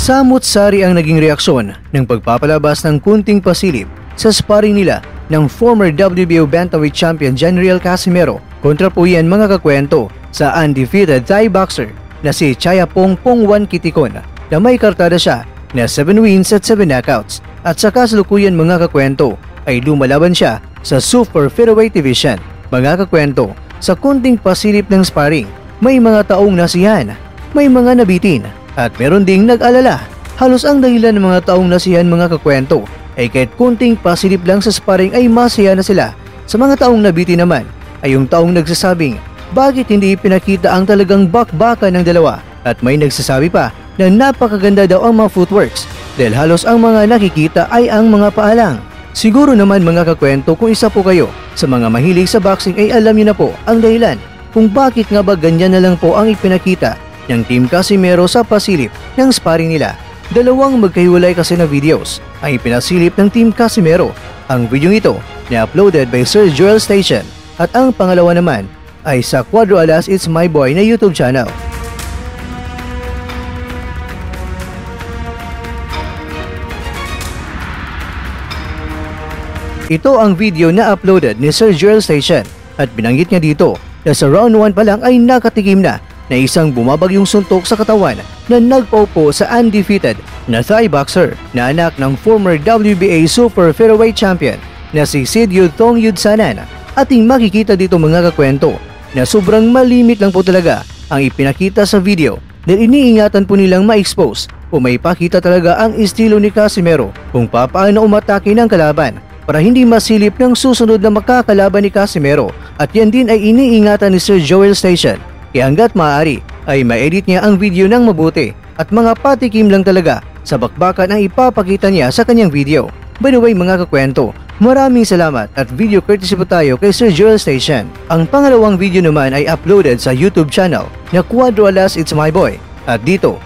Samut-sari ang naging reaksyon ng pagpapalabas ng kunting pasilip sa sparring nila ng former WBO Bantamweight Champion Genriel Casimero kontra po yan mga kakwento sa undefeated Thai boxer na si Chayapong Pongwan Kitikon na may kartada siya na 7 wins at 7 knockouts at sa kasalukuyan mga kakwento ay lumalaban siya sa Super Featherweight Division. Mga kakwento, sa kunting pasilip ng sparring, may mga taong nasihan, may mga nabitin at meron ding nag-alala. Halos ang dahilan ng mga taong nasihan mga kakwento ay kahit kunting pasilip lang sa sparring ay masaya na sila. Sa mga taong nabitin naman ay yung taong nagsasabing bakit hindi pinakita ang talagang bakbakan ng dalawa at may nagsasabi pa na napakaganda daw ang mga footworks dahil halos ang mga nakikita ay ang mga paalang. Siguro naman mga kakwento kung isa po kayo sa mga mahilig sa boxing ay alam niyo na po ang dahilan kung bakit nga ba ganyan na lang po ang ipinakita ng Team Casimero sa pasilip ng sparring nila. Dalawang magkahiwalay kasi na videos ang ipinasilip ng Team Casimero. Ang video ito na uploaded by Sir Joel Station at ang pangalawa naman ay sa Cuadro Alas It's My Boy na YouTube channel. Ito ang video na uploaded ni Sir Joel Station at binanggit niya dito na sa round 1 pa lang ay nakatikim na isang bumabagyong suntok sa katawan na nagpaupo sa undefeated na Thai boxer na anak ng former WBA Super Featherweight Champion na si Sidyut Thong Yudsanan. Ating makikita dito mga kakwento na sobrang malimit lang po talaga ang ipinakita sa video dahil iniingatan po nilang ma-expose o may pakita talaga ang estilo ni Casimero kung paano umatake ng kalaban para hindi masilip ng susunod na makakalaban ni Casimero at yan din ay iniingatan ni Sir Joel Station. Kaya hanggat maaari ay ma-edit niya ang video ng mabuti at mga patikim lang talaga sa bakbakan ang ipapakita niya sa kanyang video. By the way mga kakwento, maraming salamat at video courtesy po tayo kay Sir Joel Station. Ang pangalawang video naman ay uploaded sa YouTube channel na Cuadro Alas It's My Boy. At dito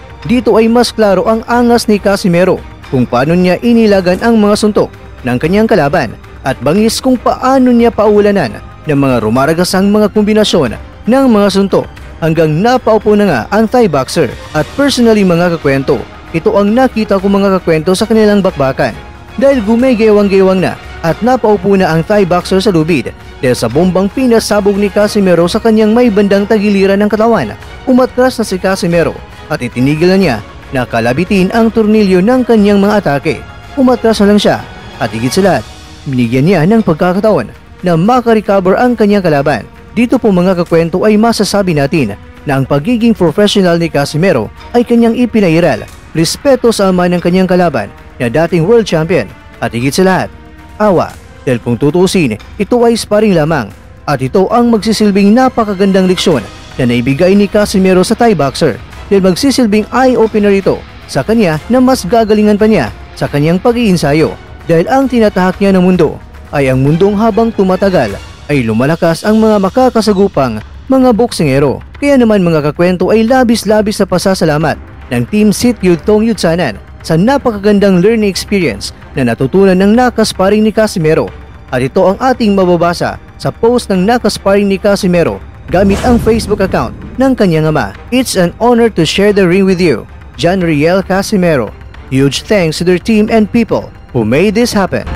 ay mas klaro ang angas ni Casimero kung paano niya inilagan ang mga suntok ng kanyang kalaban at bangis kung paano niya paulanan ng mga rumaragasang mga kombinasyon ng mga suntok hanggang napaupo na nga ang Thai boxer. At personally mga kakwento, ito ang nakita ko mga kakwento sa kanilang bakbakan dahil gumegewang-gewang na at napaupo na ang Thai boxer sa lubid dahil sa bombang pinasabog ni Casimero sa kanyang may bandang tagiliran ng katawan. Umatras na si Casimero at itinigil na niya na kalabitin ang tornilyo ng kanyang mga atake. Umatras na lang siya at higit sa lahat, binigyan niya ng pagkakataon na makarecover ang kanyang kalaban. Dito po mga kakwento ay masasabi natin na ang pagiging professional ni Casimero ay kanyang ipinairal, respeto sa ama ng kanyang kalaban na dating world champion at higit sa lahat, awa dahil kung tutuusin ito ay sparring lamang at ito ang magsisilbing napakagandang leksyon na naibigay ni Casimero sa Thai boxer dahil magsisilbing eye-opener ito sa kanya na mas gagalingan pa niya sa kanyang pag-iinsayo dahil ang tinatahak niya ng mundo ay ang mundong habang tumatagal ay lumalakas ang mga makakasagupang mga boksingero. Kaya naman mga kakwento ay labis-labis na pasasalamat ng Team Sidyut Thong Yudsanan sa napakagandang learning experience na natutunan ng nakasparing ni Casimero. At ito ang ating mababasa sa post ng nakasparing ni Casimero gamit ang Facebook account ng kanyang ama. It's an honor to share the ring with you, Genriel Casimero. Huge thanks to their team and people who made this happen.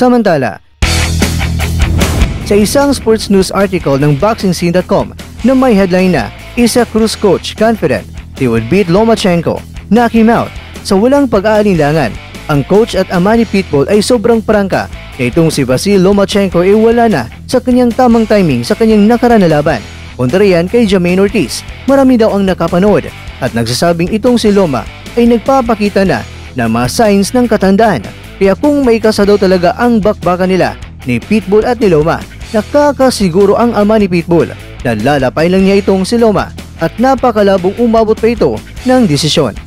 Samantala, sa isang sports news article ng BoxingScene.com na may headline na Isa Cruz coach confident they would beat Lomachenko, knock him out. Sa walang pag-aalinlangan, ang coach at ama ni Pitbull ay sobrang prangka na itong si Vasyl Lomachenko ay wala na sa kanyang tamang timing sa kanyang nakaraan na laban kontra yan kay Jermaine Ortiz. Marami daw ang nakapanood at nagsasabing itong si Loma ay nagpapakita na ng mga signs ng katandaan. Kaya kung may kasa daw talaga ang bakbakan nila ni Pitbull at ni Loma, nakakasiguro ang ama ni Pitbull na lalapay lang niya itong si Loma at napakalabong umabot pa ito ng desisyon.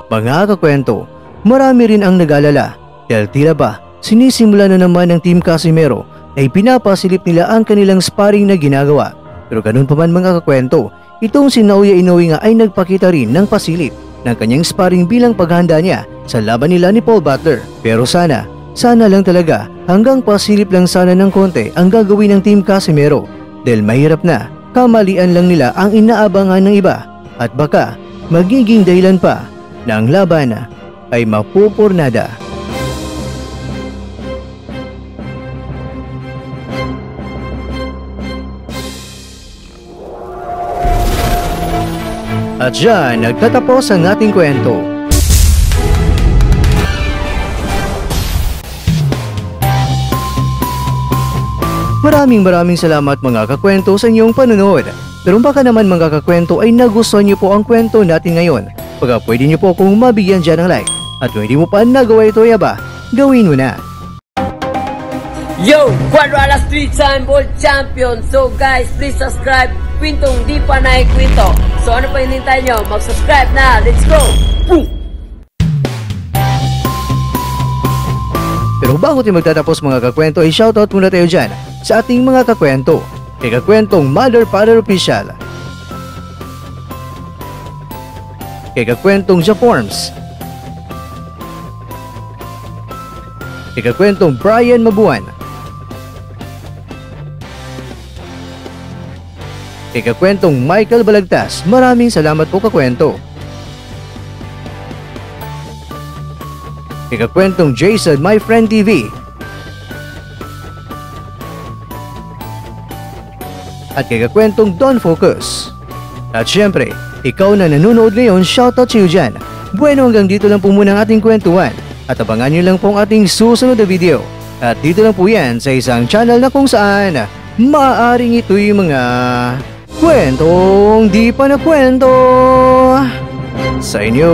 Mga kakwento, marami rin ang nag-alala dahil tila ba sinisimula na naman ng Team Casimero ay pinapasilip nila ang kanilang sparring na ginagawa. Pero ganun pa man mga kakwento, itong si Naoya Inoue nga ay nagpakita rin ng pasilip ng kanyang sparring bilang paghahanda niya sa laban nila ni Paul Butler. Pero sana lang talaga hanggang pasilip lang sana ng konti ang gagawin ng Team Casimero dahil mahirap na kamalian lang nila ang inaabangan ng iba at baka magiging dahilan pa na ang laban ay mapupurnada. At dyan, nagtatapos ang ating kwento. Maraming salamat mga kakwento sa inyong panonood. Pero baka naman mga kakwento ay nagustuhan niyo po ang kwento natin ngayon. Pagka pwede niyo po akong mabigyan dyan ng like. At kung hindi mo pa nagawa ito yaba, gawin mo na. Yo! Cuadro Alas 3-time world champion! So guys, please subscribe. Kwentong di pa naikwento. So ano pa hinintay nyo? Mag-subscribe na! Let's go! Boom! Pero bago tayo magtatapos mga kakwento ay shoutout muna tayo dyan sa ating mga kakwento. Kay kakwentong Mother Father Official, kay kakwentong Jaforms, kay kakwentong Brian Mabuan, kay kakwentong Michael Balagtas. Maraming salamat po kakwento. Kay kakwentong Jason My Friend TV, at kay kakwentong Don Focus. At syempre, ikaw na nanonood ngayon, shoutout sa iyo dyan. Bueno, hanggang dito lang po muna ang ating kwentuhan. At abangan nyo lang po ang ating susunod na video. At dito lang po yan sa isang channel na kung saan maaaring ito yung mga kwentong di pa na kwento sa inyo.